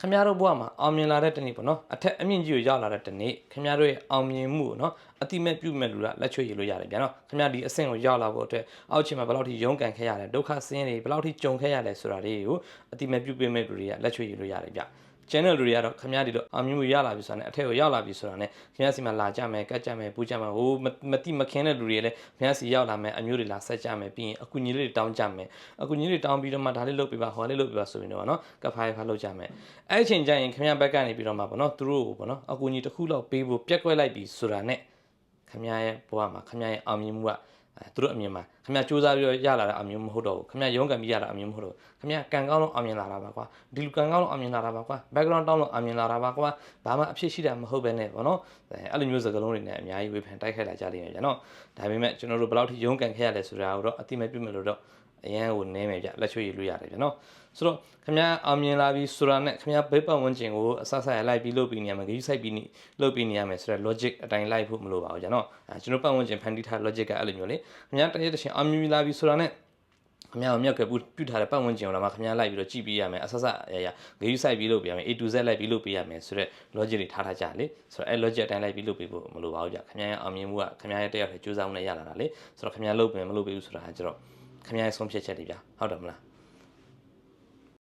ခင်ဗျားတို့ဘဝမှာအောင်မြင်လာတဲ့တနေ့ပေါ့နော်အထက်အမြင့်ကြီးကိုရောက်လာတဲ့တနေ့ခင်ဗျားတို့ရဲ့အောင်မြင်မှုကိုနော်အတိမဲ့ပြုမဲ့လူကလက်ချွေရလို့ရတယ်ဗျာနော်ခင်ဗျားဒီအဆင့်ကိုရောက်လာဖို့အတွက်အောက်ခြေမှာဘယ်လောက်ထိရုန်းကန်ခဲ့ရတယ်ဒုက္ခဆင်းရဲတွေဘယ်လောက်ထိကြုံခဲ့ရတယ်ဆိုတာတွေကိုအတိမဲ့ပြုပေးမဲ့လူတွေကလက်ချွေရလို့ရတယ်ဗျchannel လူတွေကတော့ခင်ဗျားဒီလိုအောင်မြင်မှုရလာပြီဆိုတာနဲ့အထက်ကိုရောက်လာပြီဆိုတာနဲ့ခင်ဗျားစီမှာလာကြမယ်ကတ်ကြမယ်ပူကြမယ်ဟိုမတိမခင်းတဲ့လူတွေလည်းခင်ဗျားစီရောက်လာမယ်အမျိုးတွေလာဆက်ကြမယ်ပြီးရင်အကူကြီးလေးတွေတောင်းကြမယ်အကူကြီးတွေတောင်းပြီးတော့မှဒါလေးလုပ်ပေးပါဟိုလေးလုပ်ပေးပါဆိုရင်တော့နော်ကဖိုင်ဖာလုပ်ကြမယ်အဲ့အချိန်ကျရင်ခင်ဗျားဘက်ကနေပြီးတော့မှပေါ့နော်သူတို့ကိုပေါ့နော်အကူကြီးတစ်ခုလောက်ပေးဖို့ပြက်ကွက်လိုက်ပြီဆိုတာနဲ့ခင်ဗျားရဲ့ဘဝမှာခင်ဗျားရဲ့အောင်မြင်မှုကသူတို့အမြင်မှာခင်ဗျားစူးစမ်းပြီးတော့ရလာတဲ့အမြင်မဟုတ်တော့ဘူးခင်ဗျားရုန်းကန်ပြီးရတာအမြင်မဟုတ်တော့ခင်ဗျားကန်ကောင်းလို့အောင်မြင်လာတာပါကွာဒီလူကန်ကောင်းလို့အောင်မြင်လာတာပါကွာ background တောင်းလို့အောင်မြင်လာတာပါကွာဘာမှအဖြစ်ရှိတာမဟုတ်ပဲနဲ့ပေါ့နော်အဲ့လိုမျိုးစကားလုံးတွေနဲ့အများကြီးဝေဖန်တိုက်ခိုက်လာကြလိမ့်မယ်ဗျာနော်ဒါပေမဲ့ကျွန်တော်တို့ဘယ်လောက်ထိရုန်းကန်ခဲ့ရလဲဆိုတာကိုတော့အတိမပြုတ်မယ်လို့တော့အရန်ကိုနည်းမယ်ဗျလက်ချွေရလို့ရတယ်ဗျာနော်ဆိုတော့ခင်ဗျားအောင်မြင်လာပြီဆိုတာနဲ့ခင်ဗျားဘေးပတ်ဝန်းကျင်ကိုအဆဆရလိုက်ပြီးလုပ်ပြီးနေရမယ်ဂရုစိုက်ပြီးလုပ်ပြီးနေရမယ်ဆိုတော့ logic အတိုင်းလိုက်ဖို့မလိုပါဘူးဗျာနော်ကျွန်တော်ပတ်ဝန်းကျင်ဖန်တီးထား logic ကအဲ့လိုမျိုးလေခင်ဗျားတရက်တစ်ချိန်အောင်မြင်လာပြီဆိုတာနဲ့ခင်ဗျားကိုမြတ်ကပြုထားတဲ့ပတ်ဝန်းကျင်ကိုတော့ခင်ဗျားလိုက်ပြီးတော့ကြည့်ပေးရမယ်အဆဆရဂရုစိုက်ပြီးလုပ်ပေးရမယ် A to Z လိုက်ပြီးလုပ်ပေးရမယ်ဆိုတော့ logic တွေထားထားကြလေဆိုတော့အဲ့ logic အတိုင်းလိုက်ပြီးလုပ်ပေးဖို့မလိုပါဘူးဗျခင်ဗျားရဲ့အောင်မြင်မှုကခင်ဗျားရဲ့တယောက်ထဲစူးစမ်းမှုနဲ့ရလာတာလေဆိုတော့ခင်ဗျားလုပ်မယ်မလုပ်ပေးဘူးဆိုတာကျတော့ခင်ဗျားရဲ့ဆုံးဖြတ်ချက်တွေဗျဟုတ်တယ်မလား